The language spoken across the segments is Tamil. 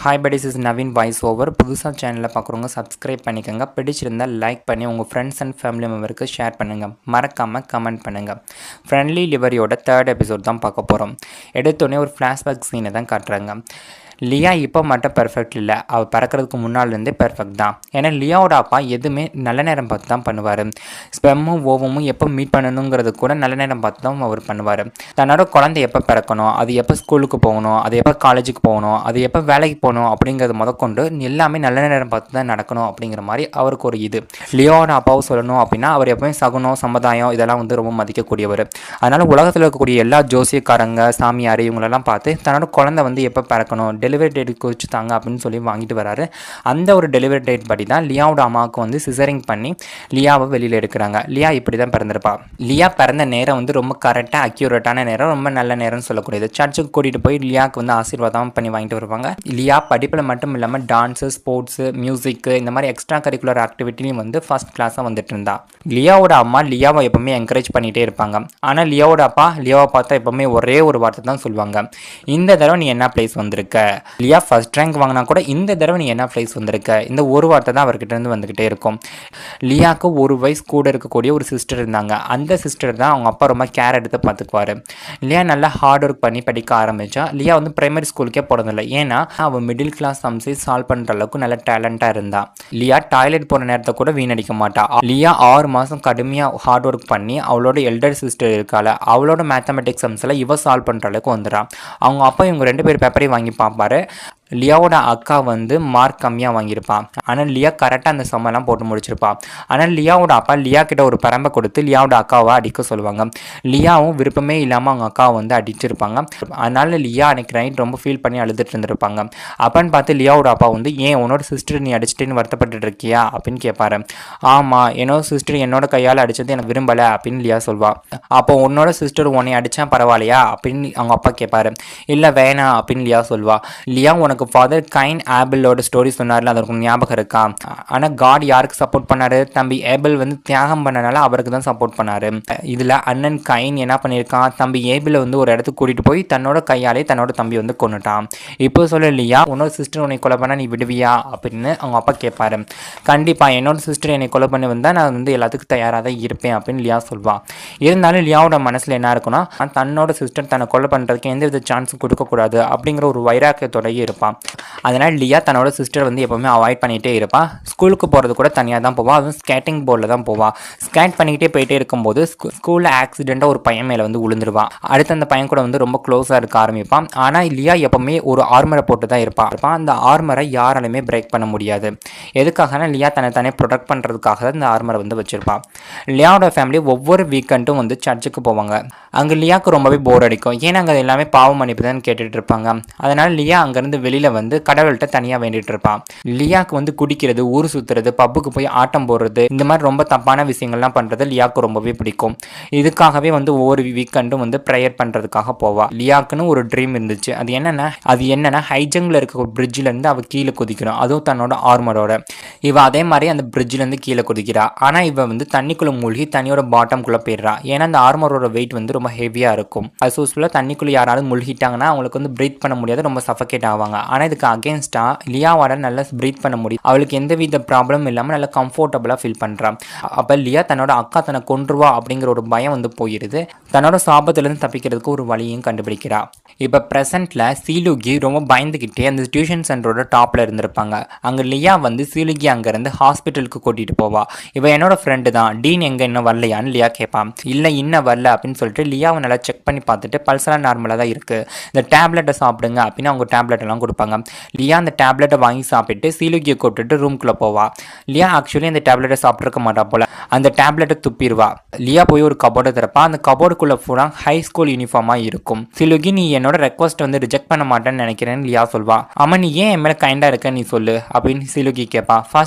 Hi buddies, is Naveen voice over. புதுசாக சேனலில் பார்க்குறவங்க சப்ஸ்கிரைப் பண்ணிக்கோங்க. பிடிச்சிருந்தால் லைக் பண்ணி உங்கள் ஃப்ரெண்ட்ஸ் அண்ட் ஃபேமிலி மெம்பருக்கு ஷேர் பண்ணுங்கள். மறக்காமல் கமெண்ட் பண்ணுங்கள். ஃப்ரெண்ட்லி லிவரியோட 3rd எபிசோட் தான் பார்க்க போகிறோம். எடுத்தோடனே ஒரு ஃப்ளாஷ்பேக் சீனை தான் காட்டுறாங்க. லியா இப்போ மட்டும் பெர்ஃபெக்ட் இல்லை, அவள் பிறக்கிறதுக்கு முன்னாலேருந்தே பெர்ஃபெக்ட் தான். ஏன்னா லியாவோட அப்பா எதுவுமே நல்ல நேரம் பார்த்து தான் பண்ணுவார். ஸ்பெம்மும் ஓவமும் எப்போ மீட் பண்ணணுங்கிறது கூட நல்ல நேரம் பார்த்து தான் அவர் பண்ணுவார். தன்னோட குழந்தை எப்போ பிறக்கணும், அது எப்போ ஸ்கூலுக்கு போகணும், அது எப்போ காலேஜுக்கு போகணும், அது எப்போ வேலைக்கு போகணும் அப்படிங்கிறது முதற்கொண்டு எல்லாமே நல்ல நேரம் பார்த்து தான் நடக்கணும் அப்படிங்கிற மாதிரி அவருக்கு ஒரு இது. லியாவோட அப்பாவும் சொல்லணும் அப்படின்னா அவர் எப்பவுமே சகுனம் சமுதாயம் இதெல்லாம் ரொம்ப மதிக்கக்கூடியவர். அதனால் உலகத்தில் இருக்கக்கூடிய எல்லா ஜோசியக்காரங்க சாமியார் இவங்களெல்லாம் பார்த்து தன்னோட குழந்தை எப்போ பிறக்கணும், டெலிவரி டேட் குறித்து தாங்க அப்படின்னு சொல்லி வாங்கிட்டு வராரு. அந்த ஒரு டெலிவரி டேட் படி தான் லியாவோட அம்மாவுக்கு சிசரிங் பண்ணி லியாவை வெளியில் எடுக்கிறாங்க. லியா இப்படி தான் பிறந்திருப்பா. லியா பிறந்த நேரம் ரொம்ப கரெக்டாக அக்யூரேட்டான நேரம், ரொம்ப நல்ல நேரம்னு சொல்லக்கூடியது. சர்ச்சுக்கு கூட்டிகிட்டு போய் லியாவுக்கு ஆசீர்வாதம் பண்ணி வாங்கிட்டு வருவாங்க. லியா படிப்பில் மட்டும் இல்லாமல் டான்ஸு, ஸ்போர்ட்ஸு, மியூசிக்கு இந்த மாதிரி எக்ஸ்ட்ரா கரிக்குலர் ஆக்டிவிட்டிலையும் ஃபர்ஸ்ட் கிளாஸாக வந்துட்டு இருந்தா. லியாவோட அம்மா லியாவை எப்பவுமே என்கரேஜ் பண்ணிகிட்டே இருப்பாங்க. ஆனால் லியாவோட அப்பா லியாவை பார்த்தா எப்பவுமே ஒரே ஒரு வார்த்தை தான் சொல்லுவாங்க, இந்த தடவை நீ என்ன பிளேஸ் வந்திருக்க. லியா ஃபர்ஸ்ட் ரேங்க் வாங்கினா கூட இந்த தடவை நீ என்ன பிளேஸ் வந்திருக்க, இந்த ஒரு வார்த்தை தான் அவர்கிட்ட இருந்து வந்துகிட்டே இருக்கும். லியாவுக்கு 1 வயசு கூட இருக்கக்கூடிய ஒரு சிஸ்டர் இருந்தாங்க. அந்த சிஸ்டர் தான் அவங்க அப்பா ரொம்ப கேர் எடுத்து பார்த்துக்குவார். லியா நல்லா ஹார்ட் ஒர்க் பண்ணி படிக்க ஆரம்பித்தா. லியா பிரைமரி ஸ்கூலுக்கே போனதில்லை. ஏன்னா அவள் மிடில் கிளாஸ் சம்ஸை சால்வ் பண்ணுற அளவுக்கு நல்ல டேலண்டாக இருந்தா. லியா டாய்லெட் போகிற நேரத்தை கூட வீணடிக்க மாட்டா. லியா 6 மாதம் கடுமையாக ஹார்ட் ஒர்க் பண்ணி அவளோட எல்டர் சிஸ்டர் இருக்கால அவளோட மேத்தமெட்டிக்ஸ் சம்ஸில் இவள் சால்வ் பண்ணுற அளவுக்கு வந்துடுறான். அவங்க அப்பா இவங்க 2 பேர் பேப்பரையும் வாங்கி பார்ப்பாரு. லியாவோட அக்கா மார்க் கம்மியாக வாங்கியிருப்பான். ஆனால் லியா கரெக்டாக அந்த சம்மெல்லாம் போட்டு முடிச்சிருப்பான். ஆனால் லியாவோட அப்பா லியா கிட்ட ஒரு பரம்பை கொடுத்து லியாவோட அக்காவை அடிக்க சொல்லுவாங்க. லியாவும் விருப்பமே இல்லாமல் அவங்க அக்காவை அடிச்சிருப்பாங்க. அதனால லியா அன்னைக்கு நைட் ரொம்ப ஃபீல் பண்ணி அழுதுட்டு இருந்திருப்பாங்க. அப்பன்னு பார்த்து லியாவோட அப்பா ஏன் உன்னோட சிஸ்டர் நீ அடிச்சிட்டேன்னு வருத்தப்பட்டு இருக்கியா அப்படின்னு கேட்பாரு. ஆமாம், என்னோட சிஸ்டர் என்னோட கையால் அடித்தது எனக்கு விரும்பலை அப்படின்னு லியா சொல்வா. அப்போ உன்னோட சிஸ்டர் உன்னை அடித்தா பரவாயில்லையா அப்படின்னு அவங்க அப்பா கேட்பாரு. இல்லை வேணாம் அப்படின்னு லியா சொல்வா. லியா உனக்கு ஃபாதர் கைன் ஆபிளோட ஸ்டோரி சொன்னார்ல, அது உங்களுக்கு ஞாபகம் இருக்கா? ஆனால் காட் யாருக்கு சப்போர்ட் பண்ணாரு? தம்பி ஏபிள் தியாகம் பண்ணனால அவருக்கு தான் சப்போர்ட் பண்ணாரு. இதில் அண்ணன் கைன் என்ன பண்ணியிருக்கான், தம்பி ஏபிளை ஒரு இடத்துக்கு கூட்டிகிட்டு போய் தன்னோட கையாலே தன்னோட தம்பி கொன்னுட்டான். இப்போ சொல்லலையா உன்னோட சிஸ்டர் உன்னை கொலை பண்ணால் நீ விடுவியா அப்படின்னு அவங்க அப்பா கேட்பாரு. கண்டிப்பாக என்னோட சிஸ்டர் என்னை கொலை பண்ணி வந்தால் நான் எல்லாத்துக்கும் தயாராக தான் இருப்பேன் அப்படின்னு லியா சொல்வான். இருந்தாலும் லியாவோட மனசில் என்ன இருக்குன்னா, தன்னோட சிஸ்டர் தன்னை கொலை பண்ணுறதுக்கு எந்த வித சான்ஸும் கொடுக்கக்கூடாது அப்படிங்கிற ஒரு வைராக்கியத்தோடயே இருப்பான். அதனால் லியா தன்னோட சிஸ்டர் எப்பவுமே அவாய்ட் பண்ணிகிட்டே இருப்பாள். ஸ்கூலுக்கு போகிறது கூட தனியாக தான் போவாள். அதுவும் ஸ்கேட்டிங் போர்டில் தான் போவாள். ஸ்கேட் பண்ணிக்கிட்டே போயிட்டே இருக்கும்போது ஸ்கூலில் ஆக்சிடெண்ட்டாக ஒரு பையன் மேலே விழுந்துருவான். அடுத்து அந்த பையன் கூட ரொம்ப க்ளோஸாக இருக்க ஆரம்பிப்பான். ஆனால் லியா எப்பவுமே ஒரு ஆர்மரை போட்டு தான் இருப்பான். அந்த ஆர்மரை யாராலுமே பிரேக் பண்ண முடியாது. எதுக்காகனா லியா தன்னை ப்ரொடெக்ட் பண்ணுறதுக்காக தான் இந்த ஆர்மரை வச்சுருப்பான். லியாவோட ஃபேமிலி ஒவ்வொரு வீக்கெண்டும் சர்ச்சுக்கு போவாங்க. அங்கே லியாவுக்கு ரொம்பவே போர் அடிக்கும். ஏன்னா அங்கே எல்லாமே பாவம் மன்னிப்பு தான் கேட்டுட்டு இருப்பாங்க. அதனால் லியா அங்கேருந்து வெளியில் கடவுள்கிட்ட தனியாக வேண்டிட்டு இருப்பான். லியாவுக்கு குடிக்கிறது, ஊர் சுற்றுறது, பப்புக்கு போய் ஆட்டம் போடுறது, இந்த மாதிரி ரொம்ப தப்பான விஷயங்கள்லாம் பண்ணுறது லியாவுக்கு ரொம்பவே பிடிக்கும். இதுக்காகவே ஒவ்வொரு வீக்கெண்டும் ப்ரேயர் பண்ணுறதுக்காக போவா. லியாவுக்குன்னு ஒரு ட்ரீம் இருந்துச்சு. அது என்னன்னா ஹைஜங்கில் இருக்க ஒரு பிரிட்ஜிலேருந்து அவள் கீழே குதிக்கணும், அதுவும் தன்னோட ஆர்மரோட. இவள் அதே மாதிரி அந்த பிரிட்ஜிலேருந்து கீழே குதிக்கிறா. ஆனால் இவள் தண்ணிக்குள்ளே மூழ்கி தண்ணியோட பாட்டம்குள்ளே போயிடுறா. ஏன்னா அந்த ஆர்மரோட வெயிட் ரொம்ப ஹெவியாக இருக்கும். அது யூஸ்ஃபுல்லாக தண்ணிக்குள்ளே யாராவது மூழ்கிட்டாங்கன்னா அவங்களுக்கு பிரீத் பண்ண முடியாது, ரொம்ப சஃபகேட் ஆவாங்க. ஆனால் இதுக்கு அகேன்ஸ்டாக லியாவால் நல்லா பிரீத் பண்ண முடியும். அவளுக்கு எந்தவித ப்ராப்ளம் இல்லாமல் நல்லா கம்ஃபர்டபுளாக ஃபீல் பண்ணுறான். அப்போ லியா தன்னோட அக்கா தன்னை கொன்றுவா அப்படிங்கிற ஒரு பயம் போயிடுது. தன்னோட சாபத்துலேருந்து தப்பிக்கிறதுக்கு ஒரு வழியும் கண்டுபிடிக்கிறா. இப்போ ப்ரெசென்ட்டில் சீலுகி ரொம்ப பயந்துக்கிட்டே அந்த டியூஷன் சென்டரோட டாப்பில் இருந்திருப்பாங்க. அங்கே லியா சீலுகி அங்கேருந்து ஹாஸ்பிட்டலுக்கு கூட்டிகிட்டு போவா. இவன் என்னோட ஃப்ரெண்டு தான், டீன் எங்கே இன்னும் வரலையான்னு லியா கேட்பான். இல்லை இன்னும் வரல அப்படின்னு சொல்லிட்டு லியாவை நல்லா செக் பண்ணி பார்த்துட்டு பல்செல்லாம் நார்மலாக தான் இருக்குது, இந்த டேப்லெட்டை சாப்பிடுங்க அப்படின்னு அவங்க டேப்லெட் எல்லாம் கொடுப்பாங்க. லியா அந்த டேப்லெட்டை வாங்கி சாப்பிட்டு சீலுகியை கூப்பிட்டுட்டு ரூம்குள்ளே போவா. லியா ஆக்சுவலி அந்த டேப்லெட்டை சாப்பிட்ருக்க மாட்டா போல, அந்த டேப்லெட்டை துப்பிடுவா. லியா போய் ஒரு கபோர்டை திறப்பா. அந்த கபோர்டுக்குள்ளே பூரா ஹை ஸ்கூல் யூனிஃபார்மாக இருக்கும். சீலுகி நீ என்னோட ரெக்வஸ்ட் ரிஜெக்ட் பண்ண மாட்டேன்னு நினைக்கிறேன்னு லியா சொல்வா. ஆமாம், நீ ஏன் என் மேலே கைண்டாக இருக்க நீ சொல்லு அப்படின்னு சீலுகி கேட்பா.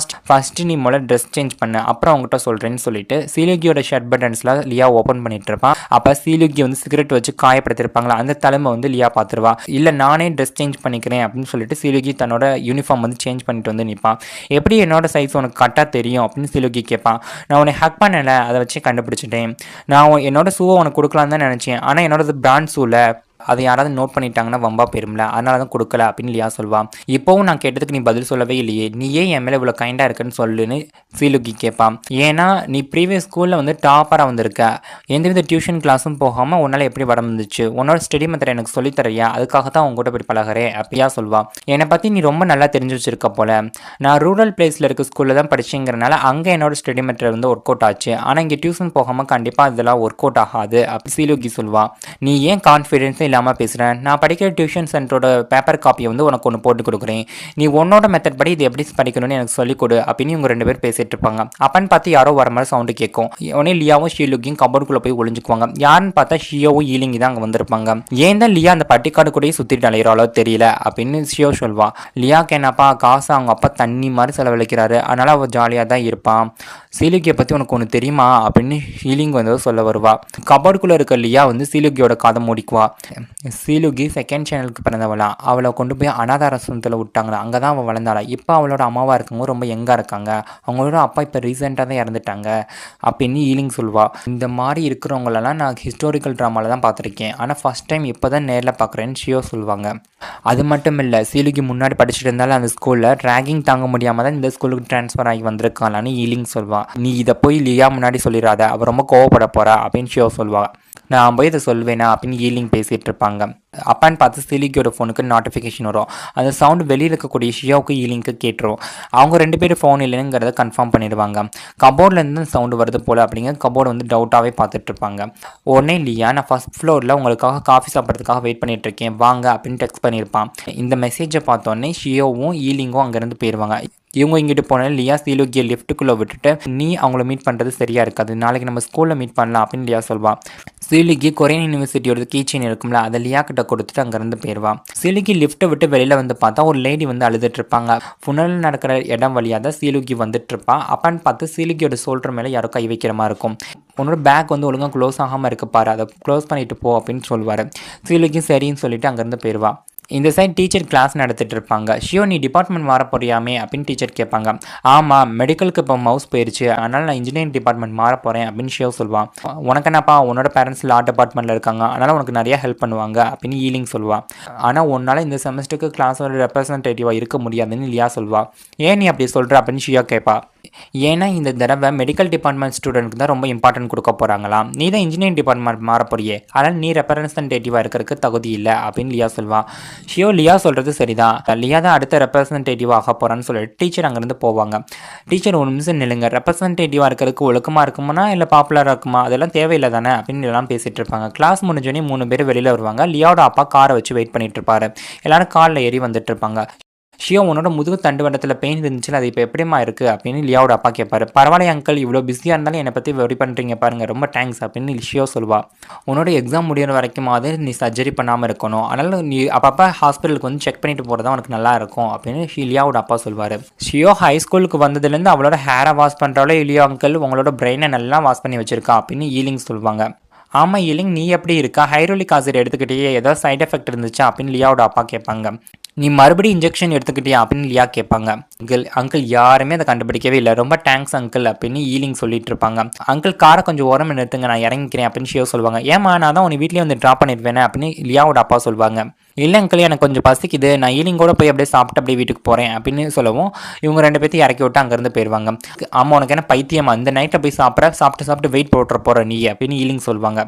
ஃபர்ஸ்ட் நீ முதல்ல ட்ரெஸ் சேஞ்ச் பண்ணு, அப்புறம் அவங்ககிட்ட சொல்கிறேன்னு சொல்லிட்டு சீலுகியோட ஷர்ட் பட்டன்ஸில் லியா ஓப்பன் பண்ணிட்டு இருப்பான். அப்போ சீலுகி சிகரெட் வச்சு காயப்படுத்திருப்பாங்களா, அந்த தலைமை லியா பார்த்துருவா. இல்லை நானே ட்ரெஸ் சேஞ்ச் பண்ணிக்கிறேன் அப்படின்னு சொல்லிட்டு சீலுகி தன்னோட யூனிஃபார்ம் சேஞ்ச் பண்ணிட்டு நிற்பான். எப்படி என்னோட சைஸ் உனக்கு கரெக்டாக தெரியும் அப்படின்னு சீலுகி கேட்பான். நான் உன்னை ஹக் பண்ணலை, அதை வச்சு கண்டுபிடிச்சிட்டேன். நான் என்னோட ஷூவை உனக்கு கொடுக்கலான்னு தான் நினச்சேன், ஆனால் என்னோட பிராண்ட் ஷூவில் அதை யாராவது நோட் பண்ணிட்டாங்கன்னா வம்பா போயிரும்ல, அதனால தான் கொடுக்கல அப்படின்னு லியா சொல்வா. இப்போவும் நான் கேட்டதுக்கு நீ பதில் சொல்லவே இல்லையே, நீ ஏன் என் மேலே இவ்வளோ கைண்டாக இருக்குன்னு சொல்லுன்னு சீலுக்கி கேட்பான். ஏன்னா நீ ப்ரீவியஸ் ஸ்கூலில் வந்து டாப்பராக வந்திருக்க, எந்தவித டியூஷன் கிளாஸும் போகாமல் உன்னால் எப்படி வர வந்துச்சு, உன்னோட ஸ்டடி மெத்தட் எனக்கு சொல்லித்தரையா, அதுக்காக தான் உங்ககிட்ட போய் பழகிறேன் அப்படியா சொல்வா. என்னை பற்றி நீ ரொம்ப நல்லா தெரிஞ்சு வச்சிருக்க போல, நான் ரூரல் பிளேஸில் இருக்க ஸ்கூலில் தான் படிச்சுங்கிறனால அங்கே என்னோட ஸ்டடி மெத்தட் வந்து ஒர்க் அவுட் ஆச்சு, ஆனால் இங்கே டியூஷன் போகாமல் கண்டிப்பாக இதெல்லாம் ஒர்க் அவுட் ஆகாது அப்படி சீலுக்கி சொல்வா. நீ ஏன் கான்ஃபிடென்ஸும் இல்லாமல் பேசுகிறேன், நான் படிக்கிற டியூஷன் சென்டரோட பேப்பர் காப்பியை வந்து உனக்கு ஒன்று போட்டு கொடுக்குறேன், நீ உன்னோட மெத்தட் படி இது எப்படி படிக்கணும்னு எனக்கு சொல்லிக் கொடு அப்படின்னு இவங்க 2 பேர் பேசிட்டு இருப்பாங்க. அப்பன்னு பார்த்து யாரோ வர மாதிரி சவுண்டு கேட்கும். உடனே லியாவும் ஷீலுக்கியும் கபோர்டுக்குள்ளே போய் ஒளிஞ்சுக்குவாங்க. யாருன்னு பார்த்தா ஷியோவும் ஈலிங்கி தான் அங்கே வந்திருப்பாங்க. ஏன் தான் லியா அந்த பட்டிக்காடு கூடயே சுற்றிட்டு அலையிறாளோ தெரியல அப்படின்னு ஷியோ சொல்வா. லியாக்கு என்னப்பா காசு அவங்க அப்பா தண்ணி மாதிரி செலவழிக்கிறாரு, அதனால அவள் ஜாலியாக தான் இருப்பான். சீலுக்கியை பற்றி உனக்கு ஒன்று தெரியுமா அப்படின்னு ஷீலிங் வந்து சொல்ல வருவா. கபோர்டுக்குள்ளே இருக்க லியா வந்து சீலுக்கியோட காதை மூடிக்குவா. சீலுக்கி செகண்ட் சேனலுக்கு பிறந்தவளா, அவளை கொண்டு போய் அனாதாரசத்தில் விட்டாங்களா, அங்கே தான் அவள் வளர்ந்தாளா. இப்போ அவளோட அம்மாவாக இருக்கவங்க ரொம்ப யங்காக இருக்காங்க, அவங்களோட அப்பா இப்போ ரீசெண்டாக தான் இறந்துட்டாங்க அப்படின்னு ஈலிங் சொல்வா. இந்த மாதிரி இருக்கிறவங்களெல்லாம் நான் ஹிஸ்டாரிக்கல் ட்ராமாவில் தான் பார்த்துருக்கேன், ஆனால் ஃபஸ்ட் டைம் இப்போ தான் நேரில் பார்க்குறேன்னு ஷியோ சொல்லுவாங்க. அது மட்டும் இல்லை, சீலுக்கி முன்னாடி படிச்சுட்டு இருந்தாலும் அந்த ஸ்கூலில் ட்ராகிங் தாங்க முடியாமல் தான் இந்த ஸ்கூலுக்கு ட்ரான்ஸ்ஃபர் ஆகி வந்திருக்காளான்னு ஈலிங் சொல்வா. நீ இதை போய் லியா முன்னாடி சொல்லிடாத, அவள் ரொம்ப கோவப்பட போகிறா அப்படின்னு ஷியோ சொல்வா. நான் போய் இதை சொல்வேனா அப்படின்னு ஈலிங் பேசிகிட்டு இருப்பாங்க. அப்பான்னு பார்த்து சீலுக்கியோட ஃபோனுக்கு நோட்டிஃபிகேஷன் வரும். அந்த சவுண்டு வெளியில் இருக்கக்கூடிய ஷியோவுக்கு ஈலிங்க்கு கேட்டுரும். அவங்க 2 பேரும் ஃபோன் இல்லைங்கிறத கன்ஃபார்ம் பண்ணிடுவாங்க. கபோர்ட்லேருந்து சவுண்டு வருது போல் அப்படிங்க கபோர்டு வந்து டவுட்டாகவே பார்த்துட்ருப்பாங்க. உடனே லியா நான் ஃபஸ்ட் ஃப்ளோரில் உங்களுக்காக காஃபி சாப்பிட்றதுக்காக வெயிட் பண்ணிகிட்ருக்கேன் வாங்க அப்படின்னு டெக்ஸ்ட் பண்ணியிருப்பான். இந்த மெசேஜை பார்த்தோன்னே ஷியோவும் ஈலிங்கும் அங்கேருந்து போயிடுவாங்க. இவங்க இங்கிட்டு போனால் லியா சீலுக்கியை லிஃப்ட்டுக்குள்ளே விட்டுட்டு நீ அவங்கள மீட் பண்ணுறது சரியாக இருக்காது, நாளைக்கு நம்ம ஸ்கூலில் மீட் பண்ணலாம் அப்படின்னு லியா சொல்வா. சீலுக்கி கொரியன் யூனிவர்சிட்டியோட கீச்செயின் இருக்கும்ல, அதை லியா கிட்ட கொடுத்துட்டு அங்கேருந்து போயிடுவா. சீலுக்கி லிஃப்ட்டை விட்டு வெளியில் வந்து பார்த்தா ஒரு லேடி வந்து அழுதுட்டு இருப்பாங்க. புனல் நடக்கிற இடம் வழியாக தான் சீலுக்கி வந்துட்டு இருப்பா. அப்பான்னு பார்த்து சீலுக்கியோட ஷோல்டர் மேலே யாரோ கை வைக்கிற மாதிரி இருக்கும். உன்னோட பேக் வந்து ஒழுங்காக க்ளோஸ் ஆகாமல் இருக்கு பாரு, அதை க்ளோஸ் பண்ணிட்டு போ அப்படின்னு சொல்லுவார். சீலுக்கி சரின்னு சொல்லிட்டு அங்கேருந்து போயிடுவா. இந்த சைட் டீச்சர் கிளாஸ் நடத்திட்டு இருப்பாங்க. ஷியோ நீ டிபார்ட்மெண்ட் மாற போறியாமே அப்படின்னு டீச்சர் கேட்பாங்க. ஆமாம், மெடிக்கலுக்கு இப்போ மவுஸ் போயிடுச்சு, அதனால் நான் இன்ஜினியரிங் டிபார்ட்மெண்ட் மாற போகிறேன் அப்படின்னு ஷியோ சொல்லுவான். உனக்கு என்னப்பா, உன்னோட பேரண்ட்ஸ் லா டிபார்ட்மெண்ட்டில் இருக்காங்க, அதனால் உனக்கு நிறையா ஹெல்ப் பண்ணுவாங்க அப்படின்னு ஈலிங் சொல்லுவாள். ஆனால் உன்னால் இந்த செமஸ்டருக்கு கிளாஸோட ரெப்ரசன்டேட்டிவாக இருக்க முடியாதுன்னு லியா சொல்வா. ஏன் நீ அப்படி சொல்கிற அப்படின்னு ஷியோ கேட்பா. ஏன்னா இந்த தடவை மெடிக்கல் டிபார்ட்மெண்ட் ஸ்டூடெண்ட்க்கு தான் ரொம்ப இம்பார்ட்டன்ட் கொடுக்க போகிறாங்களாம், நீ தான் இன்ஜினியரிங் டிபார்ட்மெண்ட் மாற போறியே, அதனால் நீ ரெப்ரசன்டேட்டிவாக இருக்கிறதுக்கு தகுதி இல்லை அப்படின்னு லியா சொல்வான். ஷியோ லியா சொல்கிறது சரிதான், லியா தான் அடுத்த ரெப்ரசன்டேட்டிவாக ஆக போகிறான்னு சொல்லிட்டு டீச்சர் அங்கேருந்து போவாங்க. டீச்சர் ஒரு நிமிஷம் நில்லுங்க, ரெப்ரசன்டேட்டிவாக இருக்கிறதுக்கு ஒழுக்கமாக இருக்குமா இல்லை பாப்புலராக இருக்குமா, அதெல்லாம் தேவையில்லை தானே அப்படின்னு எல்லாம் பேசிகிட்டு இருப்பாங்க. கிளாஸ் முடிஞ்சோடனே 3 பேர் வெளியில் வருவாங்க. லியாவோட அப்பா காரை வச்சு வெயிட் பண்ணிட்டு இருப்பாரு. எல்லாரும் காரில் ஏறி வந்துட்டு இருப்பாங்க. ஷியோ உன்னோட முதுகு தண்டு வட்டத்தில் பெயின் இருந்துச்சுல, அது இப்போ எப்படிமா இருக்குது அப்படின்னு லியாவோட அப்பா கேட்பாரு. பரவாயில்ல அங்கிள், இவ்வளோ பிஸியாக இருந்தாலும் என்னை பற்றி வெரி பண்ணுறீங்க பாருங்கள், ரொம்ப தேங்க்ஸ் அப்படின்னு ஷியோ சொல்வா. உன்னோட எக்ஸாம் முடிகிற வரைக்குமாவது நீ சர்ஜரி பண்ணாமல் இருக்கணும், அதனால் நீ அப்பப்போ ஹாஸ்பிட்டலுக்கு வந்து செக் பண்ணிட்டு போகிறதா உனக்கு நல்லா இருக்கும் அப்படின்னு லியாவோட அப்பா சொல்வார். ஷியோ ஹை ஸ்கூலுக்கு வந்ததுலேருந்து அவளோட ஹேரை வாஷ் பண்ணுறாலோ இல்லையோ அங்கிள், உங்களோட பிரெயினை நல்லா வாஷ் பண்ணி வச்சிருக்கா அப்படின்னு ஈலிங் சொல்லுவாங்க. ஆமாம் ஈலிங், நீ எப்படி இருக்கா, ஹைட்ரோலிக் ஆசிட் எடுத்துக்கிட்டே ஏதாவது சைட் எஃபெக்ட் இருந்துச்சா அப்படின்னு லியாவோட அப்பா கேட்பாங்க. நீ மறுபடியும் இன்ஜெக்ஷன் எடுத்துக்கிட்டியா அப்படின்னு லியா கேட்பாங்க. அங்கிள் யாருமே அதை கண்டுபிடிக்கவே இல்லை, ரொம்ப தேங்க்ஸ் அங்கிள் அப்படின்னு ஈலிங் சொல்லிட்டு இருப்பாங்க. அங்கிள் காரை கொஞ்சம் ஓரமாக நிறுத்துங்க, நான் இறங்கிக்கிறேன் அப்படின்னு ஷியோ சொல்லுவாங்க. ஏமா நான் தான் உன்னை வீட்லேயே வந்து ட்ராப் பண்ணிடுவேனே அப்படின்னு லியாவோட அப்பா சொல்லுவாங்க. இல்லை அங்கிள், எனக்கு கொஞ்சம் பசிக்குது, நான் ஈலிங்கோட போய் அப்படியே சாப்பிட்டு அப்படியே வீட்டுக்கு போகிறேன் அப்படின்னு சொல்லவும் இவங்க 2 பேர்த்தையும் இறக்கி விட்டு அங்கேருந்து போயிடுவாங்க. ஆமாம், உனக்கு என்ன பைத்தியமா, இந்த நைட்டை போய் சாப்பிட்டு வெயிட் போட்டுற போகிற நீ அப்படின்னு ஈலிங் சொல்லுவாங்க.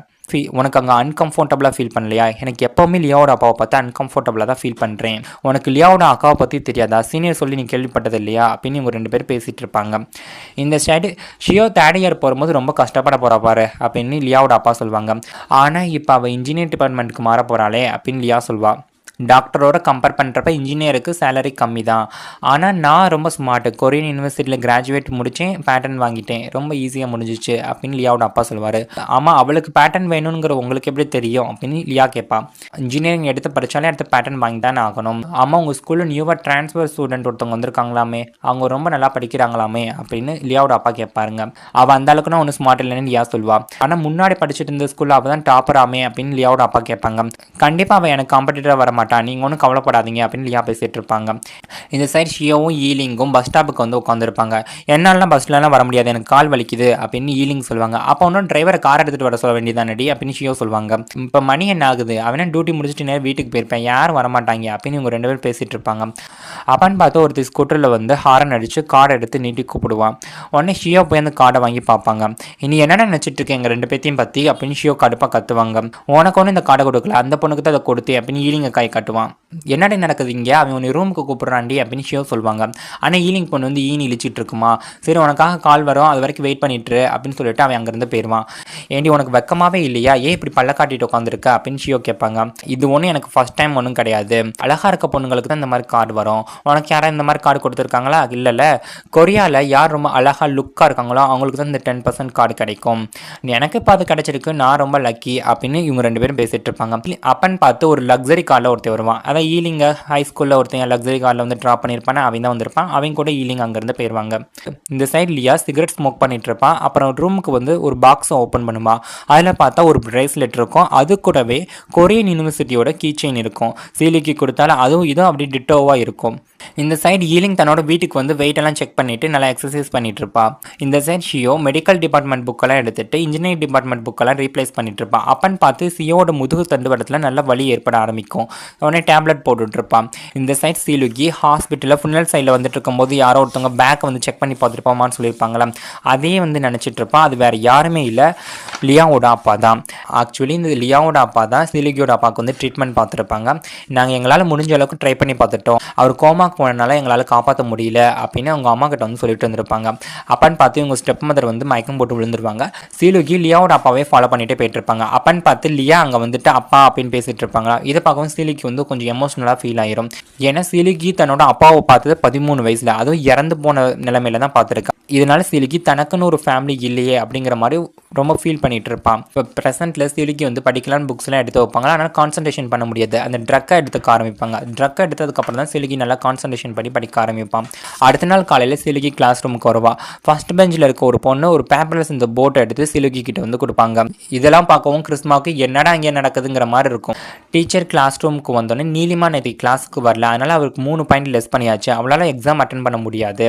உனக்கு அங்கே அன்கம்ஃபர்டபுளாக ஃபீல் பண்ணலையா, எனக்கு எப்போவுமே லியாவோட அப்பாவை பார்த்தா அன்கம்ஃபர்டபுளாக தான் ஃபீல் பண்ணுறேன், உனக்கு லியாவோட அக்காவை பற்றி தெரியாதா, சீனியர் சொல்லி நீ கேள்விப்பட்டது இல்லையா அப்படின்னு இவங்க 2 பேர் பேசிகிட்டு இருப்பாங்க. இந்த சைடு ஷியோ தேர்ட் இயர் போகும்போது ரொம்ப கஷ்டப்பட போகிறா பாரு அப்படின்னு லியாவோட அப்பா சொல்லுவாங்க. ஆனால் இப்போ அவள் இன்ஜினியர் டிபார்ட்மெண்ட்டுக்கு மாற போகிறாளே அப்படின்னு லியா சொல்வாள். டாக்டரோட கம்பேர் பண்ணுறப்ப இன்ஜினியருக்கு சேலரி கம்மி தான், ஆனால் நான் ரொம்ப ஸ்மார்ட்டு, கொரியன் யூனிவர்சிட்டியில் கிராஜுவேட் முடித்தேன், பேட்டன் வாங்கிட்டேன், ரொம்ப ஈஸியாக முடிஞ்சிச்சு அப்படின்னு லியாவோட அப்பா சொல்லுவார். ஆமாம், அவளுக்கு பேட்டன் வேணுங்கிற உங்களுக்கு எப்படி தெரியும் அப்படின்னு லியா கேட்பா. இன்ஜினியரிங் எடுத்து படித்தாலே அடுத்த பேட்டன் வாங்கி தானே ஆகணும். ஆமாம், உங்கள் ஸ்கூலில் நியூவாக ட்ரான்ஸ்ஃபர் ஸ்டூடெண்ட் ஒருத்தவங்க வந்திருக்காங்களாமே, அவங்க ரொம்ப நல்லா படிக்கிறாங்களாமே அப்படின்னு லியாவோட அப்பா கேட்பாருங்க. அவள் அந்த அளவுக்குன்னா ஒன்றும் ஸ்மார்ட் இல்லைன்னு லியா சொல்வா. ஆனால் முன்னாடி படிச்சுட்டு இருந்த ஸ்கூலில் அவள் தான் டாப்பராமே அப்படின்னு லியாவோட அப்பா கேட்பாங்க. கண்டிப்பாக அவள் எனக்கு காம்படிட்டராக வர மாட்டான், நீங்கள் ஒன்றும் கவலைப்படாதீங்க அப்படின்னு லியா பேசிகிட்டு இருப்பாங்க. இந்த சைடு ஷியோவும் ஈலிங்கும் பஸ் ஸ்டாப்புக்கு வந்து உட்காந்துருப்பாங்க. என்னாலலாம் பஸ்லலாம் வர முடியாது, எனக்கு கால் வலிக்குது அப்படின்னு ஈலிங் சொல்லுவாங்க. அப்போ ஒன்றும் டிரைவரை கார் எடுத்துகிட்டு வர சொல்ல வேண்டியதானடி அப்படின்னு ஷியோ சொல்லுவாங்க. இப்போ மணி என்ன ஆகுது, அவனே டியூட்டி முடிச்சுட்டு நேரம் வீட்டுக்கு போயிருப்பேன், யாரும் வரமாட்டாங்க அப்படின்னு இவங்க 2 பேரும் பேசிகிட்டு இருப்பாங்க. அப்பான்னு பார்த்து ஒருத்தர் ஸ்கூட்டரில் வந்து ஹாரன் அடித்து கார்டை எடுத்து நீட்டி கூப்பிடுவான். உடனே ஷியோ போய் அந்த கார்டை வாங்கி பார்ப்பாங்க. இனி என்னென்ன நினச்சிட்டு இருக்கேன் எங்கள் 2 பேத்தையும் பற்றி அப்படின்னு ஷியோ கடுப்பாக கத்துவாங்க. உனக்கு ஒன்று இந்த கார்டை கொடுக்கல, அந்த பொண்ணுக்கு தான் அதை கொடுத்து அப்படின்னு ஈலிங்க கை காட்டுவான். என்னடி நடக்குது இங்கே, அவன் உன்னை ரூமுக்கு கூப்பிட்றாண்டி அப்படின்னு ஷியோ சொல்லுவாங்க. ஆனால் ஈலிங் பொண்ணு வந்து ஈனி இழிச்சிட்டு இருக்குமா, சரி உனக்காக கால் வரும் அது வரைக்கும் வெயிட் பண்ணிட்டு அப்படின்னு சொல்லிட்டு அவன் அங்கேருந்து போயிடுவான். ஏண்டி உனக்கு வெக்கமாவே இல்லையா, ஏன் இப்படி பல்ல காட்டிட்டு உட்காந்துருக்க அப்படின்னு ஷியோ கேட்பாங்க. இது ஒன்றும் எனக்கு ஃபர்ஸ்ட் டைம் ஒன்றும் கிடையாது, அழகாக இருக்க பொண்ணுங்களுக்கு தான் இந்த மாதிரி கார்டு வரும், உனக்கு யாராவது இந்த மாதிரி கார்டு கொடுத்துருக்காங்களா, இல்லைல்ல கொரியாவில் யார் ரொம்ப அழகாக லுக்காக இருக்காங்களோ அவங்களுக்கு தான் இந்த 10% கார்டு கிடைக்கும், எனக்கு இப்போ அது கிடைச்சிருக்கு, நான் ரொம்ப லக்கி அப்படின்னு இவங்க 2 பேரும் பேசிகிட்டு இருப்பாங்க. அப்பன்னு பார்த்து ஒரு லக்ஸரி காரில் ஒருத்தர் வருவான். அதான் ஈலிங்க ஹை ஸ்கூலில் ஒருத்தன் லக்ஸரி காரில் வந்து ட்ராப் பண்ணியிருப்பானே அவன் தான் வந்திருப்பான். அவங்க கூட ஈலிங் அங்கேருந்து போயிடுவாங்க. இந்த சைடு லியா சிகரெட் ஸ்மோக் பண்ணிட்டு இருப்பான். அப்புறம் ரூமுக்கு வந்து ஒரு பாக்ஸை ஓப்பன் பண்ணுவான். அதில் பார்த்தா ஒரு பிரேஸ்லெட் இருக்கும், அது கூடவே கொரியன் யூனிவர்சிட்டியோட கீ செயின் இருக்கும். சீலிக்கு கொடுத்தாலும் அதுவும் இதுவும் அப்படி டிட்டோவாக இருக்கும். இந்த சைடு ஈலிங் தன்னோட வீட்டுக்கு வந்து வெயிட் எல்லாம் செக் பண்ணிட்டு நல்லா எக்ஸசைஸ் பண்ணிட்டு இருப்பா. இந்த சைடு ஷியோ மெடிக்கல் டிபார்ட்மெண்ட் புக்கெல்லாம் எடுத்துட்டு இன்ஜினியரிங் டிபார்ட்மெண்ட் புக்கெல்லாம் ரீப்ளேஸ் பண்ணிட்டு இருப்பான். அப்பன்னு பார்த்து ஷியோட முதுகு தண்டுவடத்தில் நல்ல வலி ஏற்பட ஆரம்பிக்கும். உடனே டேப்லெட் போட்டுட்டு இருப்பான். இந்த சைடு சீலுகி ஹாஸ்பிட்டலில் ஃபுனல் சைடில் வந்துட்டு இருக்கும்போது யாரோ ஒருத்தவங்க பேக் வந்து செக் பண்ணி பார்த்துருப்பாமான்னு சொல்லியிருப்பாங்களா, அதே வந்து நினச்சிட்டு இருப்பான். அது வேறு யாருமே இல்லை, லியாவோட அப்பா தான். ஆக்சுவலி இந்த லியாவோட அப்பா தான் சீலுகியோட அப்பாவுக்கு வந்து ட்ரீட்மெண்ட் பார்த்துருப்பாங்க. நாங்கள் எங்களால் முடிஞ்ச அளவுக்கு ட்ரை பண்ணி பார்த்துட்டோம், அவர் கோமாக்கு போனனால எங்களால் காப்பாற்ற முடியல அப்படின்னு அவங்க அம்மா கிட்ட வந்து சொல்லிட்டு வந்திருப்பாங்க. அப்பான்னு பார்த்து இவங்க ஸ்டெப் மதர் வந்து மயக்கம் போட்டு விழுந்துருவாங்க. சீலுகி லியாவோட அப்பாவே ஃபாலோ பண்ணிட்டே போயிட்டு இருப்பாங்க. அப்பான்னு பார்த்து லியா அங்கே வந்துட்டு அப்பா அப்படின்னு பேசிட்டு இருப்பாங்க. இதை பார்க்கவும் சீலுகி வந்து கொஞ்சம் எமோஷனலாக ஃபீல் ஆயிரும். ஏன்னா சீலுகி தன்னோட அப்பாவை பார்த்தது 13 வயசுல, அதுவும் இறந்து போன நிலைமையில தான் பார்த்துருக்கான். இதனால சீலுகி தனக்குன்னு ஒரு ஃபேமிலி இல்லையே அப்படிங்கிற மாதிரி ரொம்ப ஃபீல் பண்ணிட்டு இருப்பான். இப்போ ப்ரெசென்ட்டில் சீலுகி வந்து படிக்கலான்னு புக்ஸ்லாம் எடுத்து வைப்பாங்க, ஆனால் கான்சன்ட்ரேஷன் பண்ண முடியாது. அந்த ட்ரக்கை எடுத்துக்க ஆரம்பிப்பாங்க. ட்ரக்கை எடுத்ததுக்கப்புறம் தான் சீலுகி நல்லா கான்சன்ட்ரேஷன் பண்ணி படிக்க ஆரம்பிப்பான். அடுத்த நாள் காலையில் சீலுகி கிளாஸ் ரூமுக்கு வருவா. ஃபர்ஸ்ட் பெஞ்சில் இருக்க ஒரு பொண்ணு ஒரு பேப்பர்லெஸ் இந்த போட்டை எடுத்து சீலுகி கிட்ட வந்து கொடுப்பாங்க. இதெல்லாம் பார்க்கவும் கிறிஸ்மாவுக்கு என்னடா இங்கே நடக்குதுங்கிற மாதிரி இருக்கும். டீச்சர் கிளாஸ் ரூமுக்கு வந்தோடனே நீலிமா நேற்று கிளாஸுக்கு வரல, அதனால் அவருக்கு 3 பாயிண்ட் லெஸ் பண்ணியாச்சு, அவளால் எக்ஸாம் அட்டன் பண்ண முடியாது.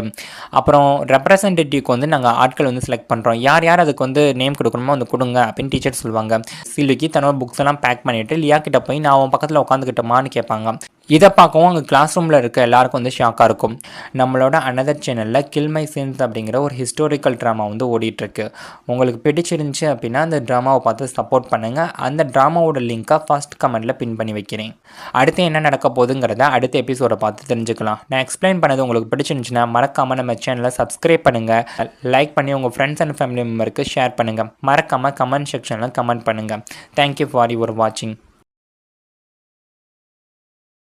அப்புறம் ரெப்ரசன்டேட்டிவ்க்கு வந்து நாங்கள் ஆட்கள் வந்து செலக்ட் பண்ணுறோம், யார் யார் அதுக்கு வந்து நேம் கொடுக்கணுமோ வந்து கொடுங்க அப்படின்னு டீச்சர் சொல்லுவாங்க. சீலுகி தன்னோட புக்ஸ் எல்லாம் பேக் பண்ணிவிட்டு லியா கிட்ட போய் நான் அவன் பக்கத்தில் உட்காந்துக்கிட்டோமான்னு கேட்பாங்க. இதை பார்க்கவும் அங்கே கிளாஸ் ரூமில் இருக்க எல்லாருக்கும் வந்து ஷாக்காக இருக்கும். நம்மளோட அனதர் சேனலில் கில் மை சீன்ஸ் அப்படிங்கிற ஒரு ஹிஸ்டாரிக்கல் ட்ராமா வந்து ஓடிட்டுருக்கு. உங்களுக்கு பிடிச்சிருந்துச்சு அப்படின்னா அந்த ட்ராமாவை பார்த்து சப்போர்ட் பண்ணுங்கள். அந்த ட்ராமாவோட லிங்க்கை ஃபர்ஸ்ட் கமெண்ட்டில் பின் பண்ணி வைக்கிறேன். அடுத்து என்ன நடக்க போகுதுங்கிறத அடுத்த எபிசோடை பார்த்து தெரிஞ்சுக்கலாம். நான் எக்ஸ்பிளைன் பண்ணது உங்களுக்கு பிடிச்சிருந்துச்சுன்னா மறக்காமல் நம்ம சேனலை சப்ஸ்கிரைப் பண்ணுங்கள், லைக் பண்ணி உங்கள் ஃப்ரெண்ட்ஸ் அண்ட் ஃபேமிலி மெம்பருக்கு ஷேர் பண்ணுங்கள், மறக்காமல் கமெண்ட் செக்ஷனில் கமெண்ட் பண்ணுங்கள். தேங்க்யூ ஃபார் யுவர் வாட்சிங்.